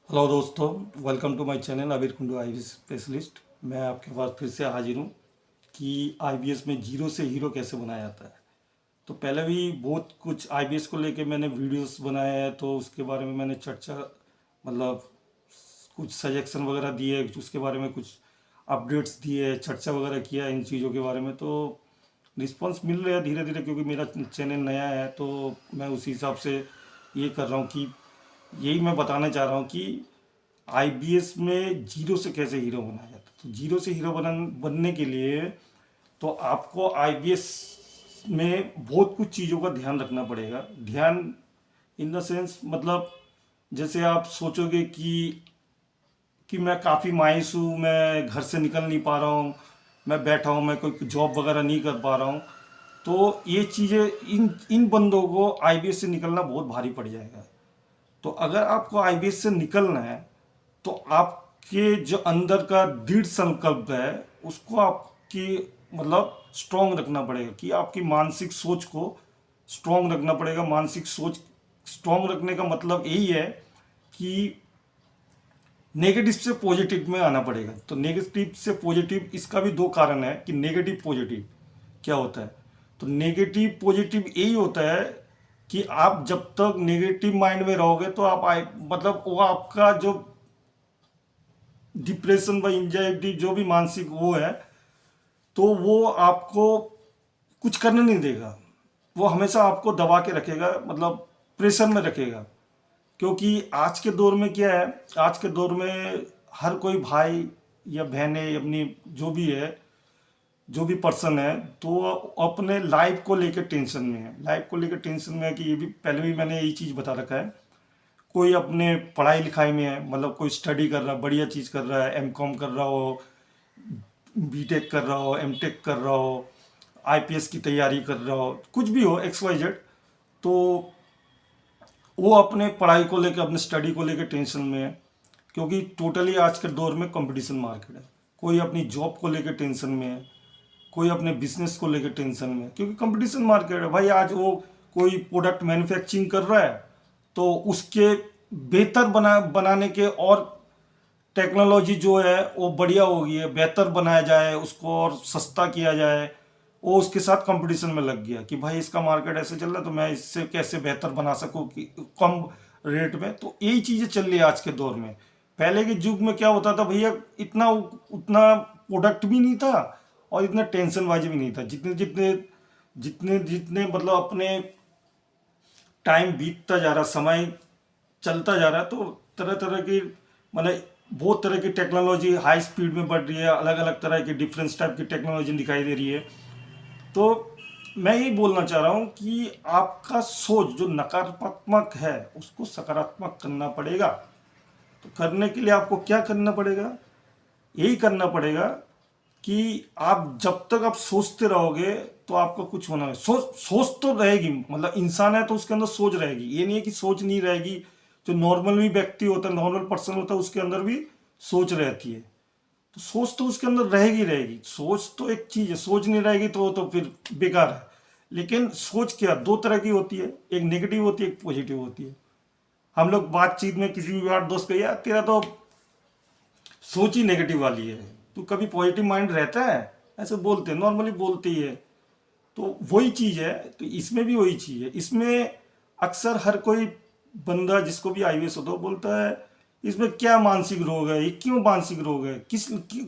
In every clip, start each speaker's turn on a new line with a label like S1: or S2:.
S1: Hello दोस्तों, welcome to my channel अबीर Kundu IBS specialist. मैं आपके पास फिर से हाजिर हूँ कि आईबीएस में जीरो से हीरो कैसे बनाया जाता है। तो पहले भी बहुत कुछ आईबीएस को लेके मैंने वीडियोस बनाए हैं, तो उसके बारे में मैंने चर्चा मतलब कुछ सजेशन वगैरह दिए, उसके बारे में कुछ अपडेट्स दिए, चर्चा वगैरह किया इन चीज़ों के बारे में। तो रिस्पांस मिल रहा है धीरे धीरे, क्योंकि मेरा चैनल नया है तो मैं उसी हिसाब से ये कर रहा हूँ कि यही मैं बताना चाह रहा हूँ कि आईबीएस में जीरो से कैसे हीरो बनाया जाता है। तो जीरो से हीरो बनने के लिए तो आपको आईबीएस में बहुत कुछ चीज़ों का ध्यान रखना पड़ेगा। ध्यान इन द सेंस मतलब जैसे आप सोचोगे कि मैं काफ़ी मायूस हूँ, मैं घर से निकल नहीं पा रहा हूँ, मैं बैठा हूँ, मैं कोई जॉब वगैरह नहीं कर पा रहा हूँ। तो ये चीज़ें इन इन बंदों को आईबीएस से निकलना बहुत भारी पड़ जाएगा। तो अगर आपको आईबीएस से निकलना है तो आपके जो अंदर का दृढ़ संकल्प है उसको आपकी मतलब स्ट्रांग रखना पड़ेगा, कि आपकी मानसिक सोच को स्ट्रांग रखना पड़ेगा। मानसिक सोच स्ट्रांग रखने का मतलब यही है कि नेगेटिव से पॉजिटिव में आना पड़ेगा। तो नेगेटिव से पॉजिटिव, इसका भी दो कारण है कि नेगेटिव पॉजिटिव क्या होता है। तो नेगेटिव पॉजिटिव यही होता है कि आप जब तक नेगेटिव माइंड में रहोगे तो मतलब वो आपका जो डिप्रेशन व एंजाइटी जो भी मानसिक वो है, तो वो आपको कुछ करने नहीं देगा। वो हमेशा आपको दबा के रखेगा, मतलब प्रेशर में रखेगा। क्योंकि आज के दौर में क्या है, आज के दौर में हर कोई भाई या बहनें अपनी जो भी है, जो भी पर्सन है, तो अपने लाइफ को लेकर टेंशन में है। लाइफ को लेकर टेंशन में है कि ये भी पहले भी मैंने यही चीज़ बता रखा है। कोई अपने पढ़ाई लिखाई में है, मतलब कोई स्टडी कर रहा है, बढ़िया चीज़ कर रहा है, एमकॉम कर रहा हो, बीटेक कर रहा हो, एमटेक कर रहा हो, आईपीएस की तैयारी कर रहा हो, कुछ भी हो एक्स वाई जेड, तो वो अपने पढ़ाई को लेकर, अपने स्टडी को लेकर टेंशन में है। क्योंकि टोटली आज के दौर में कंपटीशन मार्केट है। कोई अपनी जॉब को लेकर टेंशन में है, कोई अपने बिजनेस को लेकर टेंशन में है, क्योंकि कंपटीशन मार्केट है भाई। आज वो कोई प्रोडक्ट मैन्युफैक्चरिंग कर रहा है तो उसके बेहतर बनाने के और टेक्नोलॉजी जो है वो बढ़िया हो गई है, बेहतर बनाया जाए उसको और सस्ता किया जाए, वो उसके साथ कंपटीशन में लग गया कि भाई इसका मार्केट ऐसे चल रहा है तो मैं इससे कैसे बेहतर बना सकूं कि कम रेट में। तो यही चीज़ें चल रही है आज के दौर में। पहले के युग में क्या होता था भैया, इतना उतना प्रोडक्ट भी नहीं था और इतना टेंशन बाजी भी नहीं था। जितने जितने जितने जितने मतलब अपने टाइम बीतता जा रहा, समय चलता जा रहा है, तो तरह तरह की मतलब बहुत तरह की टेक्नोलॉजी हाई स्पीड में बढ़ रही है। अलग अलग तरह की डिफरेंस टाइप की टेक्नोलॉजी दिखाई दे रही है। तो मैं यही बोलना चाह रहा हूँ कि आपका सोच जो नकारात्मक है उसको सकारात्मक करना पड़ेगा। तो करने के लिए आपको क्या करना पड़ेगा, यही करना पड़ेगा कि आप जब तक आप सोचते रहोगे तो आपका कुछ होना है। सोच तो रहेगी, मतलब इंसान है तो उसके अंदर सोच रहेगी। ये नहीं है कि सोच नहीं रहेगी। जो नॉर्मल भी व्यक्ति होता है, नॉर्मल पर्सन होता है, उसके अंदर भी सोच रहती है। तो सोच तो उसके अंदर रहेगी रहेगी। सोच तो एक चीज है, सोच नहीं रहेगी तो फिर बेकार है। लेकिन सोच क्या, दो तरह की होती है, एक नेगेटिव होती है, एक पॉजिटिव होती है। हम लोग बातचीत में किसी भी बार दोस्त को, यार तेरा तो सोच ही नेगेटिव वाली है, तू कभी पॉजिटिव माइंड रहता है, ऐसे बोलते हैं, नॉर्मली बोलते ही है। तो वही चीज़ है। तो इसमें भी वही चीज़ है। इसमें अक्सर हर कोई बंदा जिसको भी आईबीएस होता है वो बोलता है इसमें क्या मानसिक रोग है, ये क्यों मानसिक रोग है,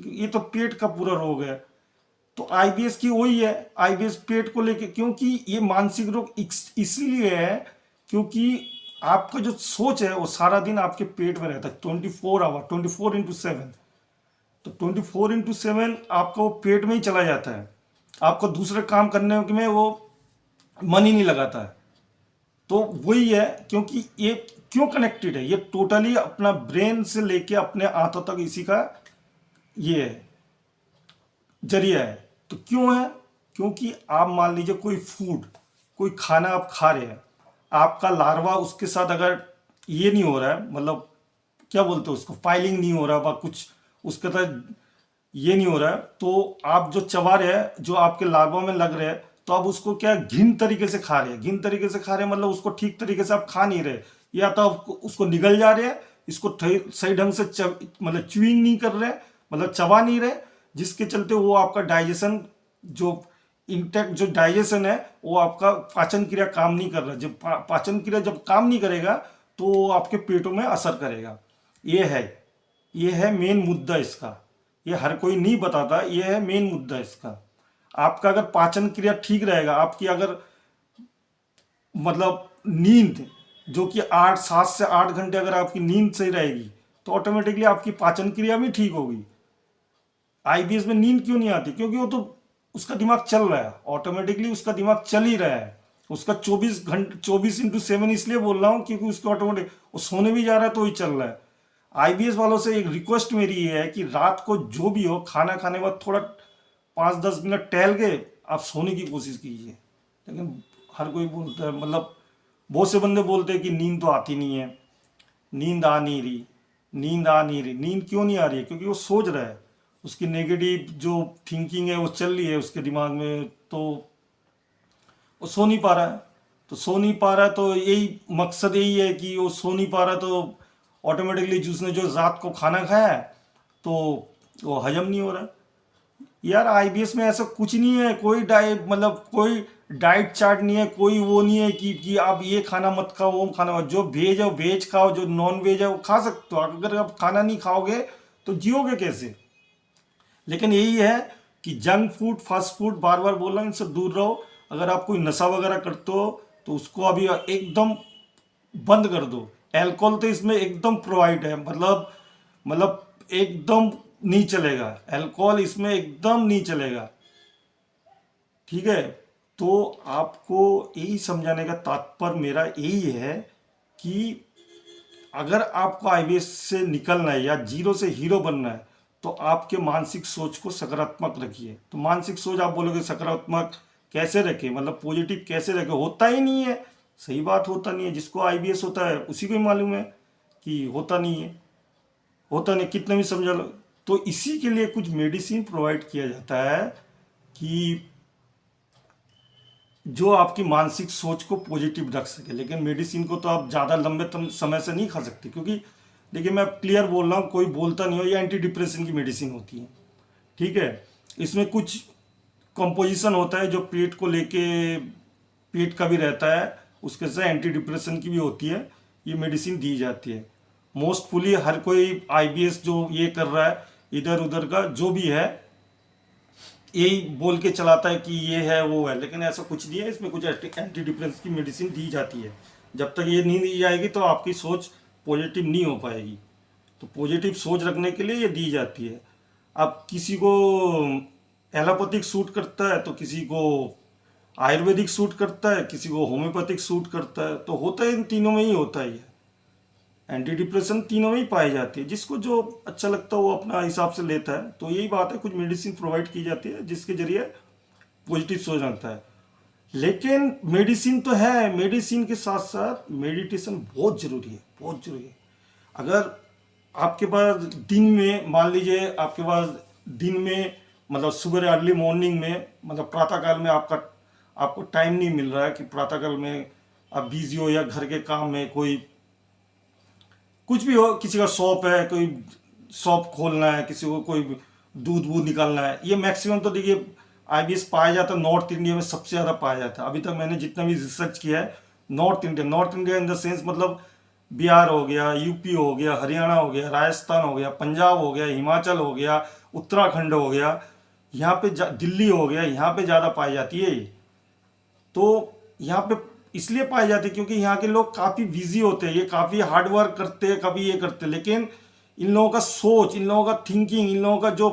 S1: ये तो पेट का पूरा रोग है। तो आईबीएस की वही है, आईबीएस पेट को लेके, क्योंकि ये मानसिक रोग इसलिए है क्योंकि आपका जो सोच है वो सारा दिन आपके पेट में रहता है, 24 आवर, 24x7। तो 24x7 आपका वो पेट में ही चला जाता है। आपको दूसरे काम करने में वो मन ही नहीं लगाता है। तो वही है, क्योंकि ये क्यों कनेक्टेड है, ये टोटली अपना ब्रेन से लेके अपने हाथों तक इसी का ये है, जरिया है। तो क्यों है, क्योंकि आप मान लीजिए कोई फूड, कोई खाना आप खा रहे हैं, आपका लार्वा उसके साथ अगर ये नहीं हो रहा है, मतलब क्या बोलते हैं उसको, फाइलिंग नहीं हो रहा, कुछ उसके साथ ये नहीं हो रहा है, तो आप जो चबा रहे हैं, जो आपके लार्वा में लग रहे हैं, तो आप उसको क्या घिन तरीके से खा रहे हैं। घिन तरीके से खा रहे हैं मतलब उसको ठीक तरीके से आप खा नहीं रहे, या तो आप उसको निगल जा रहे हैं इसको सही ढंग से मतलब च्यूइंग नहीं कर रहे, मतलब चबा नहीं रहे, जिसके चलते वो आपका डाइजेशन जो इंटेक्ट जो डाइजेशन है वो आपका पाचन क्रिया काम नहीं कर रहा। जब पाचन क्रिया जब काम नहीं करेगा तो वो आपके पेटों में असर करेगा। ये है ये है मेन मुद्दा इसका। ये हर कोई नहीं बताता, ये है मेन मुद्दा इसका। आपका अगर पाचन क्रिया ठीक रहेगा, आपकी अगर मतलब नींद जो कि 7 से 8 घंटे अगर आपकी नींद सही रहेगी तो ऑटोमेटिकली आपकी पाचन क्रिया भी ठीक होगी। आईबीएस में नींद क्यों नहीं आती? क्योंकि वो तो उसका दिमाग चल रहा है, ऑटोमेटिकली उसका दिमाग चल ही रहा है। उसका 24 घंटे 24x7 इसलिए बोल रहा हूँ क्योंकि उसका ऑटोमेटिक वो सोने भी जा रहा है तो ही चल रहा है। आईबीएस वालों से एक रिक्वेस्ट मेरी ये है कि रात को जो भी हो खाना खाने के बाद थोड़ा 5-10 मिनट टहल के आप सोने की कोशिश कीजिए। लेकिन हर कोई बोलता है, मतलब बहुत से बंदे बोलते हैं कि नींद तो आती नहीं है, नींद आ नहीं रही, नींद आ नहीं रही। नींद क्यों नहीं आ रही है? क्योंकि वो सोच रहा है, उसकी नेगेटिव जो थिंकिंग है वो चल रही है उसके दिमाग में, तो वो सो नहीं पा रहा है। तो सो नहीं पा रहा है तो यही मकसद यही है कि वो सो नहीं पा रहा, तो ऑटोमेटिकली उसने जो रात को खाना खाया है तो वो हजम नहीं हो रहा। यार आईबीएस में ऐसा कुछ नहीं है, कोई डाइट मतलब कोई डाइट चार्ट नहीं है, कोई वो नहीं है कि आप ये खाना मत खाओ वो खाना मत। जो वेज है वो वेज खाओ, जो नॉन वेज है वो खा सकते हो। अगर आप खाना नहीं खाओगे तो जियोगे कैसे? लेकिन यही है कि जंक फूड फास्ट फूड बार बार बोल रहा हूँ, इनसे दूर रहो। अगर आप कोई नशा वगैरह करते हो तो उसको अभी एकदम बंद कर दो। अल्कोहल तो इसमें एकदम प्रोवाइड है, मतलब एकदम नहीं चलेगा, अल्कोहल इसमें एकदम नहीं चलेगा। ठीक है, तो आपको यही समझाने का तात्पर्य मेरा यही है कि अगर आपको आईबीएस से निकलना है या जीरो से हीरो बनना है तो आपके मानसिक सोच को सकारात्मक रखिए। तो मानसिक सोच आप बोलोगे सकारात्मक कैसे रखें, मतलब पॉजिटिव कैसे रखें? होता ही नहीं है, सही बात, होता नहीं है। जिसको आईबीएस होता है उसी को ही मालूम है कि होता नहीं है, होता नहीं, कितने भी समझा लो। तो इसी के लिए कुछ मेडिसिन प्रोवाइड किया जाता है कि जो आपकी मानसिक सोच को पॉजिटिव रख सके। लेकिन मेडिसिन को तो आप ज़्यादा लंबे समय से नहीं खा सकते, क्योंकि देखिए मैं क्लियर बोल रहा हूँ, कोई बोलता नहीं हो, ये एंटी डिप्रेशन की मेडिसिन होती है। ठीक है, इसमें कुछ कंपोजिशन होता है जो पेट को लेके, पेट का भी रहता है, उसके साथ एंटी डिप्रेशन की भी होती है, ये मेडिसिन दी जाती है। मोस्टफुली हर कोई आईबीएस जो ये कर रहा है इधर उधर का जो भी है यही बोल के चलाता है कि ये है वो है, लेकिन ऐसा कुछ नहीं है। इसमें कुछ एंटी डिप्रेशन की मेडिसिन दी जाती है। जब तक ये नहीं दी जाएगी तो आपकी सोच पॉजिटिव नहीं हो पाएगी। तो पॉजिटिव सोच रखने के लिए ये दी जाती है। अब किसी को एलोपैथिक सूट करता है तो किसी को आयुर्वेदिक सूट करता है, किसी को होम्योपैथिक सूट करता है, तो होता है इन तीनों में ही होता ही है। एंटी डिप्रेशन तीनों में ही पाई जाती है, जिसको जो अच्छा लगता है वो अपना हिसाब से लेता है। तो यही बात है, कुछ मेडिसिन प्रोवाइड की जाती है जिसके जरिए पॉजिटिव सोच रखता है। लेकिन मेडिसिन तो है, मेडिसिन के साथ साथ मेडिटेशन बहुत जरूरी है, बहुत जरूरी है। अगर आपके पास दिन में, मान लीजिए आपके पास दिन में मतलब सुबह अर्ली मॉर्निंग में, मतलब प्रातःकाल में आपको टाइम नहीं मिल रहा है कि प्रातःकाल में आप बिजी हो या घर के काम में कोई कुछ भी हो, किसी का शॉप है, कोई शॉप खोलना है, किसी को कोई दूध वूध निकालना है, ये मैक्सिमम तो देखिए आईबीएस पाया जाता है नॉर्थ इंडिया में, सबसे ज़्यादा पाया जाता है। अभी तक मैंने जितना भी रिसर्च किया है, north India in the sense मतलब बिहार हो गया, यूपी हो गया, हरियाणा हो गया, राजस्थान हो गया, पंजाब हो गया, हिमाचल हो गया, उत्तराखंड हो गया, यहाँ पे दिल्ली हो गया, यहाँ पे ज़्यादा पाई जाती है। तो यहाँ पे इसलिए पाए जाते हैं क्योंकि यहाँ के लोग काफ़ी बिजी होते हैं, ये काफ़ी हार्ड वर्क करते हैं, कभी ये करते हैं, लेकिन इन लोगों का सोच, इन लोगों का थिंकिंग, इन लोगों का जो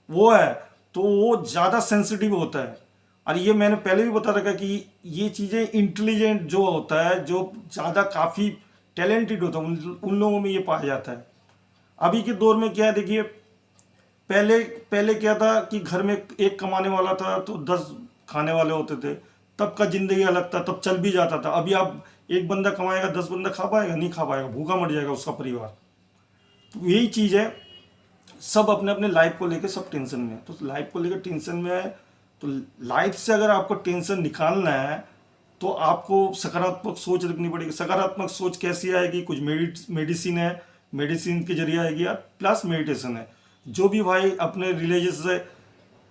S1: वो है तो वो ज़्यादा सेंसिटिव होता है। और ये मैंने पहले भी बता रखा कि ये चीज़ें इंटेलिजेंट जो होता है, जो ज़्यादा काफ़ी टैलेंटेड होता है, उन लोगों में ये पाया जाता है। अभी के दौर में क्या है, देखिए पहले पहले क्या था कि घर में एक कमाने वाला था तो 10 खाने वाले होते थे, तब का जिंदगी अलग था, तब चल भी जाता था। अभी आप एक बंदा कमाएगा, 10 बंदा खा पाएगा? नहीं खा पाएगा, भूखा मर जाएगा उसका परिवार। तो यही चीज़ है, सब अपने अपने लाइफ को लेकर सब टेंशन में है। तो लाइफ को लेकर टेंशन में है, तो लाइफ से अगर आपको टेंशन निकालना है तो आपको सकारात्मक सोच रखनी पड़ेगी। सकारात्मक सोच कैसी आएगी? कुछ मेडिसिन है, मेडिसिन के जरिए आएगी यार, प्लस मेडिटेशन है। जो भी भाई अपने रिलीजियस से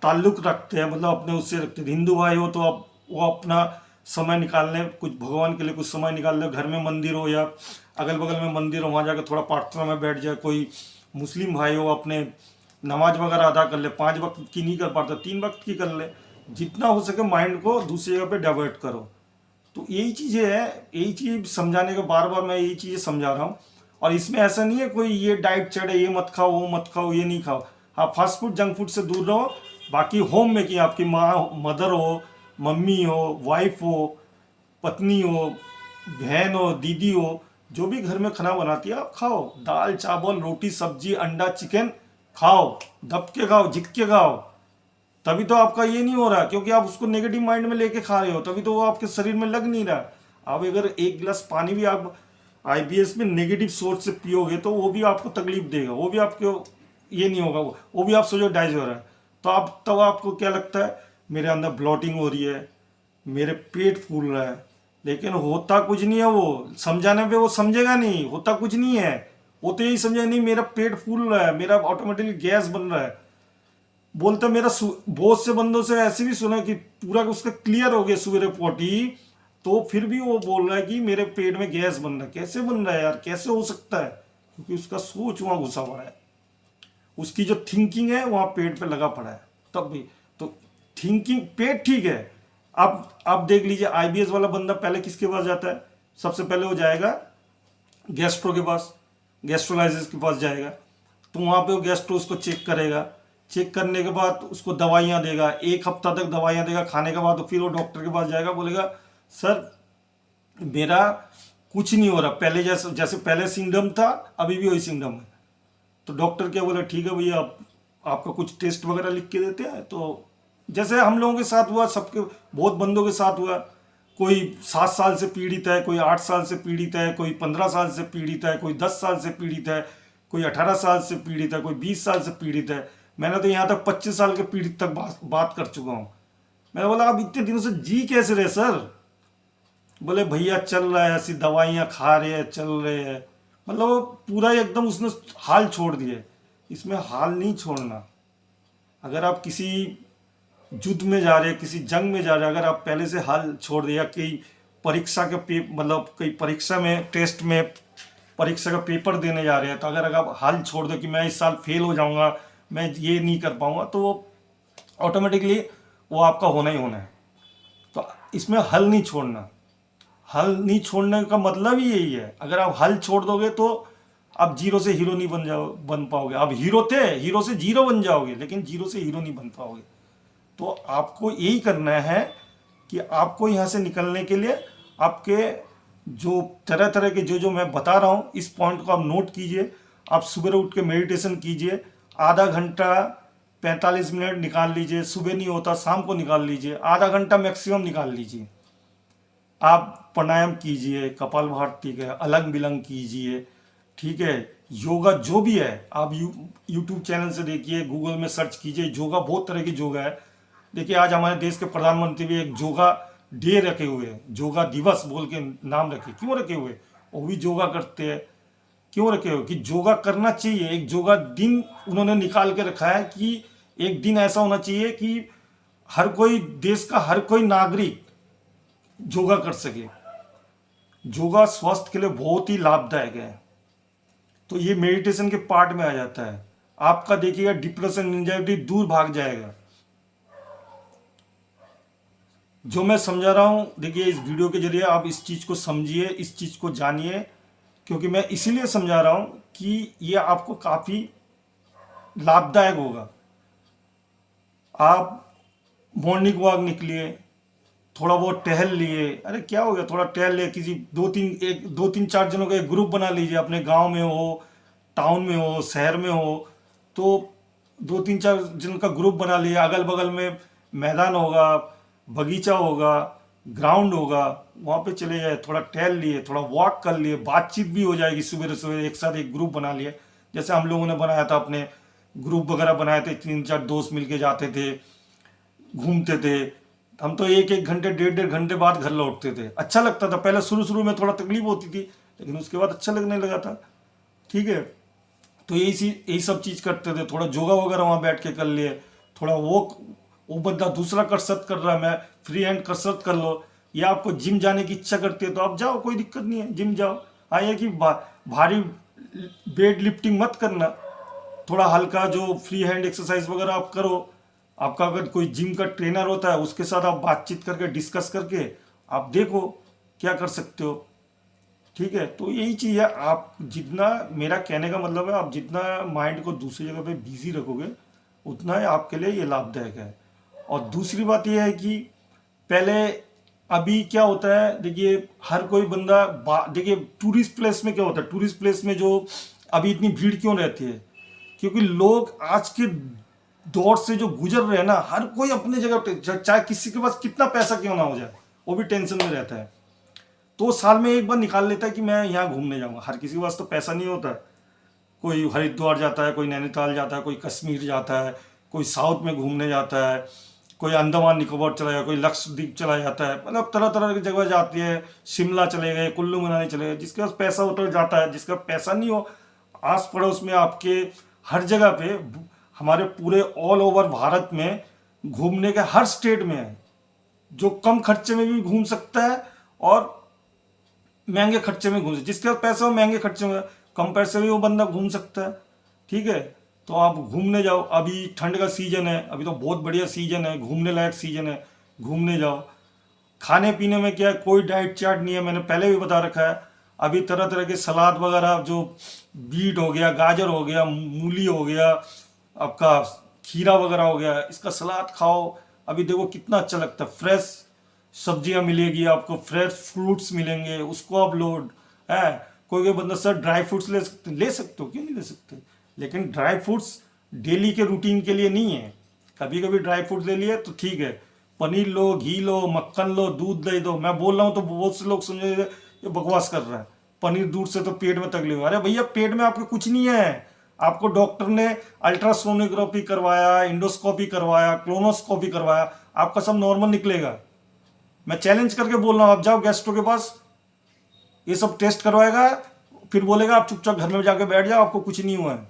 S1: ताल्लुक़ रखते हैं, मतलब अपने उससे रखते हैं, हिंदू भाई हो तो आप वो अपना समय निकाल लें, कुछ भगवान के लिए कुछ समय निकाल लें, घर में मंदिर हो या अगल बगल में मंदिर हो, वहाँ जाकर थोड़ा प्रार्थना में बैठ जाए। कोई मुस्लिम भाई हो अपने नमाज वगैरह अदा कर ले, 5 वक्त की नहीं कर पाता 3 वक्त की कर ले। जितना हो सके माइंड को दूसरी जगह पे डाइवर्ट करो। तो यही चीज़ें हैं, यही चीज़ समझाने के बार बार मैं यही चीज़ें समझा रहा हूँ। और इसमें ऐसा नहीं है कोई ये डाइट चढ़े, ये मत खाओ, वो मत खाओ, ये नहीं खाओ। हाँ, फास्ट फूड जंक फूड से दूर रहो। बाकी होम मेकिंग, आपकी माँ मदर हो, मम्मी हो, वाइफ हो, पत्नी हो, बहन हो, दीदी हो, जो भी घर में खाना बनाती है आप खाओ। दाल चावल रोटी सब्जी अंडा चिकन खाओ, दब के खाओ, झिक के खाओ। तभी तो आपका ये नहीं हो रहा, क्योंकि आप उसको नेगेटिव माइंड में लेके खा रहे हो, तभी तो वो आपके शरीर में लग नहीं रहा। आप अगर 1 गिलास पानी भी आप आईबीएस में नेगेटिव सोच से पियोगे तो वो भी आपको तकलीफ देगा, वो भी आपको ये नहीं होगा, वो भी आप सोचो डाइज हो रहा है। तो आप तब आपको क्या लगता है, मेरे अंदर ब्लॉटिंग हो रही है, मेरे पेट फूल रहा है। लेकिन होता कुछ नहीं है, वो समझाने पे वो समझेगा नहीं, होता कुछ नहीं है। वो तो यही समझे नहीं मेरा पेट फूल रहा है, मेरा ऑटोमेटिकली गैस बन रहा है। बोलते मेरा बहुत से बंदों से ऐसे भी सुना कि पूरा उसका क्लियर हो गया सुबह पोटी, तो फिर भी वो बोल रहा है कि मेरे पेट में गैस बन रहा है। कैसे बन रहा है यार, कैसे हो सकता है? क्योंकि उसका सोच वहाँ घुसा पड़ा है, उसकी जो थिंकिंग है वहाँ पेट पे लगा पड़ा है। तब भी तो थिंकिंग पेट ठीक है। अब देख लीजिए आईबीएस वाला बंदा पहले किसके पास जाता है? सबसे पहले वो जाएगा गैस्ट्रो के पास, गैस्ट्रोलाइसिस के पास जाएगा। तो वहाँ पे वो गैस्ट्रो उसको चेक करेगा, चेक करने के बाद उसको दवाइयाँ देगा, 1 हफ्ता तक दवाइयाँ देगा। खाने के बाद फिर वो डॉक्टर के पास जाएगा, बोलेगा सर मेरा कुछ नहीं हो रहा, पहले जैसे पहले सिंड्रोम था अभी भी वही सिंड्रोम है। तो डॉक्टर क्या बोले, ठीक है भैया आपका कुछ टेस्ट वगैरह लिख के देते हैं। तो जैसे हम लोगों के साथ हुआ, सबके बहुत बंदों के साथ हुआ, कोई 7 साल से पीड़ित है, कोई 8 साल से पीड़ित है, कोई 15 साल से पीड़ित है, कोई 10 साल से पीड़ित है, कोई 18 साल से पीड़ित है, कोई 20 साल से पीड़ित है। मैंने तो यहाँ तक 25 साल के पीड़ित तक बात कर चुका हूँ। मैंने बोला आप इतने दिनों से जी कैसे रहे सर? बोले भैया चल रहा है, ऐसी दवाइयाँ खा रहे हैं, चल रहे हैं। मतलब वो पूरा एकदम उसने हाल छोड़ दिए। इसमें हाल नहीं छोड़ना। अगर आप किसी युद्ध में जा रहे हैं, किसी जंग में जा रहे हैं, अगर आप पहले से हाल छोड़ दिया, कई परीक्षा के मतलब कई परीक्षा में टेस्ट में परीक्षा का पेपर देने जा रहे हैं, तो अगर आप हाल छोड़ दो कि मैं इस साल फेल हो जाऊंगा, मैं ये नहीं कर पाऊंगा, तो वो ऑटोमेटिकली वो आपका होना ही होना है। तो इसमें हल नहीं छोड़ना। हल नहीं छोड़ने का मतलब ही यही है। अगर आप हल छोड़ दोगे तो आप जीरो से हीरो नहीं बन पाओगे। आप हीरो थे, हीरो से जीरो बन जाओगे, लेकिन जीरो से हीरो नहीं बन पाओगे। तो आपको यही करना है कि आपको यहाँ से निकलने के लिए आपके जो तरह तरह के जो मैं बता रहा हूँ, इस पॉइंट को आप नोट कीजिए। आप सुबह उठ के मेडिटेशन कीजिए, आधा घंटा 45 मिनट निकाल लीजिए। सुबह नहीं होता शाम को निकाल लीजिए, आधा घंटा मैक्सिमम निकाल लीजिए। आप प्राणायाम कीजिए, कपालभाति का अलग विलंग कीजिए, ठीक है। योगा जो भी है आप यूट्यूब चैनल से देखिए, गूगल में सर्च कीजिए। योगा बहुत तरह की योगा है। देखिए आज हमारे देश के प्रधानमंत्री भी एक योगा डे रखे हुए हैं, योगा दिवस बोल के नाम रखे। क्यों रखे हुए? वो भी योगा करते हैं। क्यों रखे हुए? कि योगा करना चाहिए। एक योगा दिन उन्होंने निकाल के रखा है कि एक दिन ऐसा होना चाहिए कि हर कोई देश का हर कोई नागरिक योगा कर सके। योगा स्वास्थ्य के लिए बहुत ही लाभदायक है। तो ये मेडिटेशन के पार्ट में आ जाता है। आपका देखिएगा डिप्रेशन एंजाइटी दूर भाग जाएगा। जो मैं समझा रहा हूँ, देखिए इस वीडियो के जरिए आप इस चीज़ को समझिए, इस चीज़ को जानिए। क्योंकि मैं इसीलिए समझा रहा हूँ कि ये आपको काफ़ी लाभदायक होगा। आप मॉर्निंग वॉक निकलिए, थोड़ा बहुत टहल लिए। अरे क्या हो गया, थोड़ा टहल लिए। किसी 2-3-4 जनों का एक ग्रुप बना लीजिए। अपने गांव में हो, टाउन में हो, शहर में हो, तो 2-3-4 जन का ग्रुप बना लिया। अगल बगल में मैदान होगा, बगीचा होगा, ग्राउंड होगा, वहाँ पे चले जाए, थोड़ा टहल लिए, थोड़ा वॉक कर लिए। बातचीत भी हो जाएगी। सुबह सुबह एक साथ एक ग्रुप बना लिए, जैसे हम लोगों ने बनाया था, अपने ग्रुप वगैरह बनाए थे। 3-4 दोस्त मिलके जाते थे, घूमते थे। हम तो 1-1 घंटे 1.5 घंटे बाद घर लौटते थे। अच्छा लगता था। पहले शुरू शुरू में थोड़ा तकलीफ होती थी, लेकिन उसके बाद अच्छा लगने लगा था। ठीक है। तो यही सब चीज़ करते थे। थोड़ा योगा वगैरह वहाँ बैठ के कर लिए, थोड़ा वो बंदा दूसरा कसरत कर रहा है, मैं फ्री हैंड कसरत कर लो। या आपको जिम जाने की इच्छा करती है तो आप जाओ, कोई दिक्कत नहीं है, जिम जाओ। हाँ ये कि भारी वेट लिफ्टिंग मत करना, थोड़ा हल्का जो फ्री हैंड एक्सरसाइज वगैरह आप करो। आपका अगर कोई जिम का ट्रेनर होता है उसके साथ आप बातचीत करके डिस्कस करके आप देखो क्या कर सकते हो। ठीक है, तो यही चीज़ है। आप जितना, मेरा कहने का मतलब है, आप जितना माइंड को दूसरी जगह पे बिजी रखोगे उतना ही आपके लिए ये लाभदायक है। और दूसरी बात यह है कि पहले, अभी क्या होता है, देखिए हर कोई बंदा देखिए टूरिस्ट प्लेस में क्या होता है, टूरिस्ट प्लेस में जो अभी इतनी भीड़ क्यों रहती है, क्योंकि लोग आज के दौर से जो गुजर रहे हैं ना, हर कोई अपने जगह पे, चाहे किसी के पास कितना पैसा क्यों ना हो जाए, वो भी टेंशन में रहता है। तो साल में एक बार निकाल लेता है कि मैं यहाँ घूमने जाऊँगा। हर किसी के पास तो पैसा नहीं होता है। कोई हरिद्वार जाता है, कोई नैनीताल जाता है, कोई कश्मीर जाता है, कोई साउथ में घूमने जाता है, कोई अंडमान निकोबार चला जाता है, कोई लक्षद्वीप चला जाता है, मतलब तरह तरह की जगह जाती है। शिमला चले गए, कुल्लू मनाली चले गए। जिसके पास पैसा होता है जाता है, जिसका पैसा नहीं हो, आस पड़ोस में आपके हर जगह पे, हमारे पूरे ऑल ओवर भारत में घूमने के हर स्टेट में है, जो कम खर्चे में भी घूम सकता है और महंगे खर्चे में घूम, जिसके पास पैसा हो महंगे खर्चे में, कम पैसे में वो बंदा घूम सकता है। ठीक है, तो आप घूमने जाओ। अभी ठंड का सीजन है, अभी तो बहुत बढ़िया सीजन है, घूमने लायक सीजन है, घूमने जाओ। खाने पीने में क्या है, कोई डाइट चार्ट नहीं है, मैंने पहले भी बता रखा है। अभी तरह तरह के सलाद वगैरह, जो बीट हो गया, गाजर हो गया, मूली हो गया, आपका खीरा वगैरह हो गया, इसका सलाद खाओ। अभी देखो कितना अच्छा लगता है, फ्रेश सब्जियां मिलेगी आपको, फ्रेश फ्रूट्स मिलेंगे, उसको आप लोड है। कोई बंदा सर ड्राई फ्रूट्स ले सकते हो, क्यों नहीं ले सकते, लेकिन ड्राई फ्रूट्स डेली के रूटीन के लिए नहीं है। कभी कभी ड्राई फ्रूट्स ले लिए तो ठीक है। पनीर लो, घी लो, मक्खन लो, दूध दे दो। मैं बोल रहा हूँ तो बहुत से लोग समझे ये बकवास कर रहा है, पनीर दूध से तो पेट में तकलीफ। अरे भैया, पेट में आपके कुछ नहीं है। आपको डॉक्टर ने अल्ट्रासोनोग्राफी करवाया, इंडोस्कोपी करवाया, क्लोनोस्कोपी करवाया, आपका सब नॉर्मल निकलेगा। मैं चैलेंज करके बोल रहा हूँ, आप जाओ गेस्ट्रो के पास, ये सब टेस्ट करवाएगा, फिर बोलेगा आप चुपचाप घर में जाके बैठ जाओ, आपको कुछ नहीं हुआ है।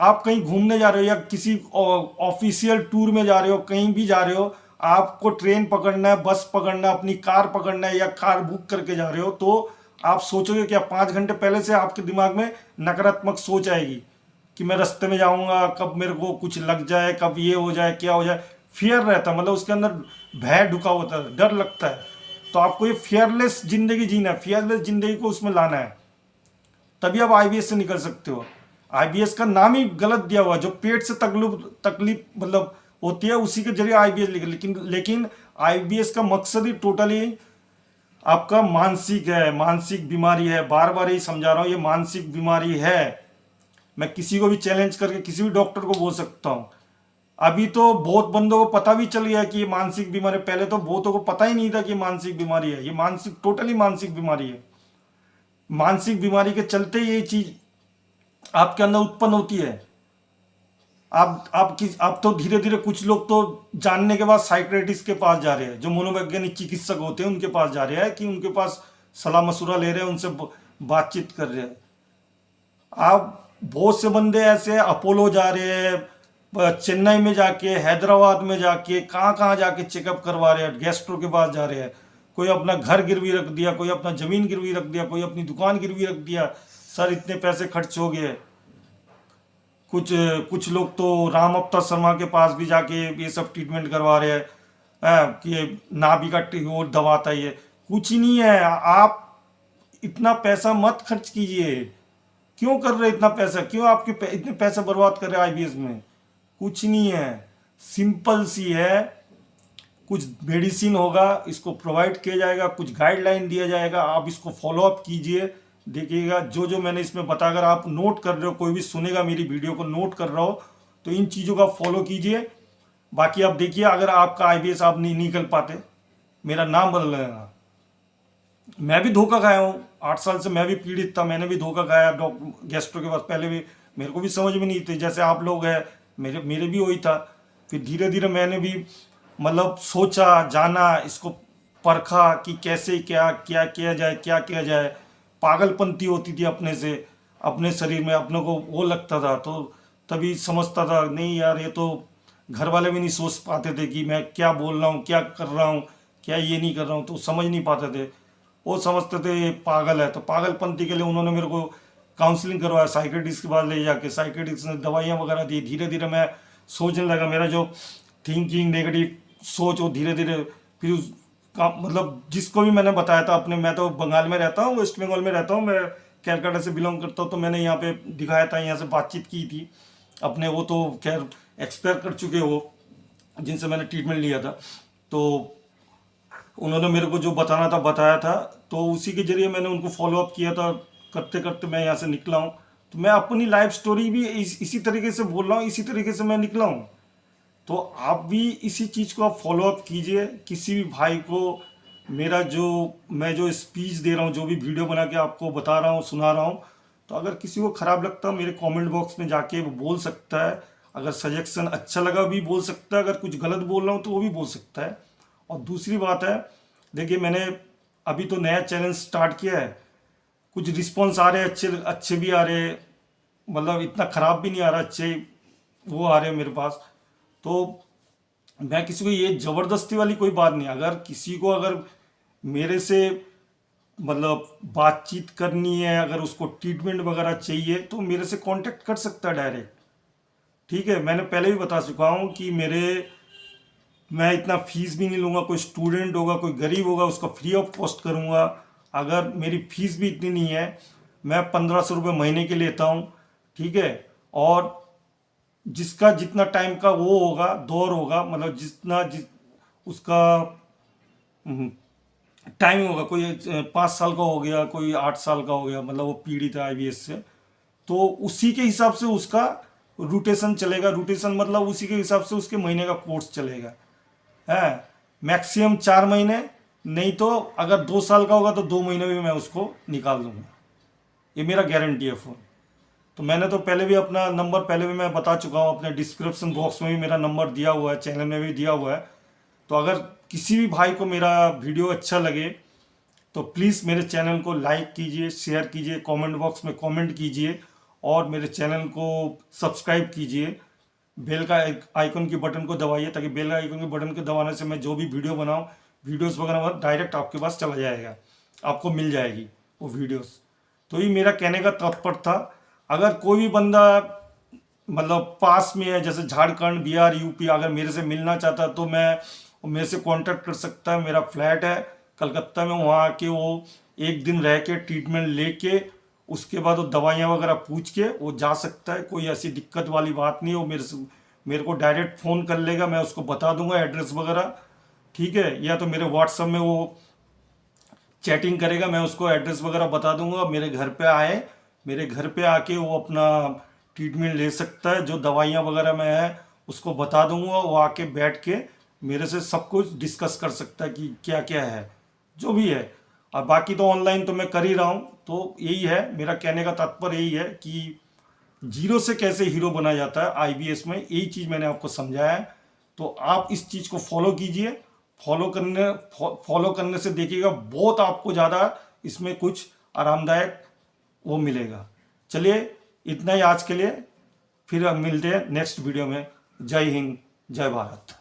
S1: आप कहीं घूमने जा रहे हो या किसी ऑफिशियल टूर में जा रहे हो, कहीं भी जा रहे हो, आपको ट्रेन पकड़ना है, बस पकड़ना है, अपनी कार पकड़ना है, या कार बुक करके जा रहे हो, तो आप सोचोगे क्या, 5 घंटे पहले से आपके दिमाग में नकारात्मक सोच आएगी कि मैं रास्ते में जाऊंगा, कब मेरे को कुछ लग जाए, कब ये हो जाए, क्या हो जाए। फियर रहता है, मतलब उसके अंदर भय ढुका होता है, डर लगता है। तो आपको ये फियरलेस जिंदगी जीना है, फियरलेस जिंदगी को उसमें लाना है, तभी आप आईबीएस से निकल सकते हो। आईबीएस का नाम ही गलत दिया हुआ, जो पेट से तकलीफ मतलब होती है, उसी के जरिए आईबीएस लिखा। लेकिन आईबीएस का मकसद ही टोटली आपका मानसिक है, मानसिक बीमारी है। बार बार यही समझा रहा हूँ, ये मानसिक बीमारी है। मैं किसी को भी चैलेंज करके किसी भी डॉक्टर को बोल सकता हूँ। अभी तो बहुत बंदों को पता भी चल गया कि ये मानसिक बीमारी, पहले तो बहुतों को पता ही नहीं था कि ये मानसिक बीमारी है। ये मानसिक, टोटली मानसिक बीमारी है। मानसिक बीमारी के चलते ये चीज आपके अंदर उत्पन्न होती है। आप तो धीरे धीरे, कुछ लोग तो जानने के बाद साइक्रेटिस्ट के पास जा रहे हैं, जो मनोवैज्ञानिक चिकित्सक होते हैं उनके पास जा रहे हैं, कि उनके पास सलाह मशुरा ले रहे हैं, उनसे बातचीत कर रहे हैं। आप बहुत से बंदे ऐसे अपोलो जा रहे हैं, चेन्नई में जाके, हैदराबाद में जाके, कहाँ कहाँ जाके चेकअप करवा रहे हैं, गेस्ट्रो के पास जा रहे हैं। कोई अपना घर गिरवी रख दिया, कोई अपना जमीन गिरवी रख दिया, कोई अपनी दुकान गिरवी रख दिया, सर इतने पैसे खर्च हो गए। कुछ कुछ लोग तो राम अवतार शर्मा के पास भी जाके ये सब ट्रीटमेंट करवा रहे हैं, कि नाभि का वो दबाता है। ये कुछ ही नहीं है। आप इतना पैसा मत खर्च कीजिए। क्यों कर रहे इतना पैसा, क्यों आपके इतने पैसे बर्बाद कर रहे हैं आईबीएस में? कुछ नहीं है, सिंपल सी है। कुछ मेडिसिन होगा, इसको प्रोवाइड किया जाएगा, कुछ गाइडलाइन दिया जाएगा, आप इसको फॉलो अप कीजिए। देखिएगा जो जो मैंने इसमें बताकर आप नोट कर रहे हो, कोई भी सुनेगा मेरी वीडियो को नोट कर रहा हो, तो इन चीज़ों का फॉलो कीजिए। बाकी आप देखिए, अगर आपका आईबीएस आप नहीं निकल पाते, मेरा नाम बदल लेना। मैं भी धोखा खाया हूँ, 8 साल से मैं भी पीड़ित था, मैंने भी धोखा खाया डॉक्टर गेस्ट्रो के पास। पहले भी मेरे को भी समझ में नहीं थी, जैसे आप लोग हैं, मेरे भी वही था। फिर धीरे धीरे मैंने भी मतलब सोचा, जाना, इसको परखा कि कैसे क्या क्या किया जाए, क्या किया जाए। पागलपंती होती थी अपने से, अपने शरीर में अपने को वो लगता था, तो तभी समझता था नहीं यार, ये तो घर वाले भी नहीं सोच पाते थे कि मैं क्या बोल रहा हूँ, क्या कर रहा हूँ, क्या ये नहीं कर रहा हूँ, तो समझ नहीं पाते थे। वो समझते थे ये पागल है। तो पागलपंती के लिए उन्होंने मेरे को काउंसलिंग करवाया, साइकेट्रिस्ट के पास ले जाके साइकेट्रिस्ट ने दवाइयाँ वगैरह दी। धीरे धीरे मैं सोचने लगा, मेरा जो थिंकिंग नेगेटिव सोच वो धीरे धीरे फिर उस का मतलब जिसको भी मैंने बताया था अपने, मैं तो बंगाल में रहता हूँ, वेस्ट बंगाल में रहता हूँ, मैं कैलकाटा से बिलोंग करता हूँ, तो मैंने यहाँ पे दिखाया था, यहाँ से बातचीत की थी अपने। वो तो खैर एक्सपायर कर चुके वो, जिनसे मैंने ट्रीटमेंट लिया था। तो उन्होंने मेरे को जो बताना था बताया था, तो उसी के जरिए मैंने उनको फॉलो अप किया था। करते करते मैं यहाँ से निकला हूँ। तो मैं अपनी लाइफ स्टोरी भी इसी तरीके से बोल रहा हूँ, इसी तरीके से मैं निकला हूँ। तो आप भी इसी चीज़ को आप फॉलो अप कीजिए। किसी भी भाई को मेरा जो मैं जो स्पीच दे रहा हूँ, जो भी वीडियो बना के आपको बता रहा हूँ, सुना रहा हूँ, तो अगर किसी को ख़राब लगता है मेरे कमेंट बॉक्स में जाके वो बोल सकता है। अगर सजेशन अच्छा लगा भी बोल सकता है, अगर कुछ गलत बोल रहा हूँ तो वो भी बोल सकता है। और दूसरी बात है, देखिए मैंने अभी तो नया चैलेंज स्टार्ट किया है, कुछ रिस्पॉन्स आ रहे हैं, अच्छे अच्छे भी आ रहे हैं, मतलब इतना ख़राब भी नहीं आ रहा, अच्छे वो आ रहे हैं मेरे पास। तो मैं किसी को ये ज़बरदस्ती वाली कोई बात नहीं, अगर किसी को अगर मेरे से मतलब बातचीत करनी है, अगर उसको ट्रीटमेंट वगैरह चाहिए तो मेरे से कांटेक्ट कर सकता है डायरेक्ट। ठीक है, मैंने पहले भी बता चुका हूँ कि मैं इतना फीस भी नहीं लूँगा। कोई स्टूडेंट होगा, कोई गरीब होगा, उसका फ्री ऑफ कॉस्ट करूँगा। अगर मेरी फीस भी इतनी नहीं है, मैं 1500 रुपये महीने के लेता हूँ। ठीक है, और जिसका जितना टाइम का वो होगा, दौर होगा, मतलब उसका टाइम होगा, कोई 5 साल का हो गया, कोई 8 साल का हो गया, मतलब वो पीड़ित है आईबीएस से, तो उसी के हिसाब से उसका रोटेशन चलेगा। रोटेशन मतलब उसी के हिसाब से उसके महीने का कोर्स चलेगा है। मैक्सिमम 4 महीने, नहीं तो अगर 2 साल का होगा तो 2 महीने में मैं उसको निकाल दूंगा। ये मेरा गारंटी है फ़ोन। तो मैंने तो पहले भी अपना नंबर पहले भी मैं बता चुका हूँ, अपने डिस्क्रिप्शन बॉक्स में भी मेरा नंबर दिया हुआ है, चैनल में भी दिया हुआ है। तो अगर किसी भी भाई को मेरा वीडियो अच्छा लगे तो प्लीज़ मेरे चैनल को लाइक कीजिए, शेयर कीजिए, कमेंट बॉक्स में कमेंट कीजिए, और मेरे चैनल को सब्सक्राइब कीजिए। बेल का आइकन की बटन को दबाइए, ताकि बेल आइकन के बटन को दबाने से मैं जो भी वीडियो बनाऊँ, वीडियोस वगैरह डायरेक्ट आपके पास चला जाएगा, आपको मिल जाएगी वो वीडियोस। तो ये मेरा कहने का तात्पर्य था। अगर कोई भी बंदा मतलब पास में है, जैसे झारखंड, बिहार, यूपी, अगर मेरे से मिलना चाहता है तो मेरे से कांटेक्ट कर सकता है। मेरा फ्लैट है कलकत्ता में, वहाँ आके वो एक दिन रह के ट्रीटमेंट लेके उसके बाद वो दवाइयाँ वगैरह पूछ के वो जा सकता है। कोई ऐसी दिक्कत वाली बात नहीं है। वो मेरे को डायरेक्ट फ़ोन कर लेगा, मैं उसको बता दूंगा एड्रेस वगैरह। ठीक है, या तो मेरे व्हाट्सएप में वो चैटिंग करेगा, मैं उसको एड्रेस वगैरह बता दूंगा। मेरे घर पे आए, मेरे घर पे आके वो अपना ट्रीटमेंट ले सकता है। जो दवाइयाँ वगैरह मैं है उसको बता दूंगा, वो आके बैठ के मेरे से सब कुछ डिस्कस कर सकता है कि क्या क्या है, जो भी है। और बाकी तो ऑनलाइन तो मैं कर ही रहा हूँ। तो यही है मेरा कहने का तात्पर्य, यही है कि जीरो से कैसे हीरो बना जाता है आईबीएस में, यही चीज़ मैंने आपको समझाया है। तो आप इस चीज़ को फॉलो कीजिए। फॉलो करने से देखिएगा बहुत आपको ज़्यादा इसमें कुछ आरामदायक वो मिलेगा। चलिए इतना ही आज के लिए, फिर हम मिलते हैं नेक्स्ट वीडियो में। जय हिंद, जय भारत।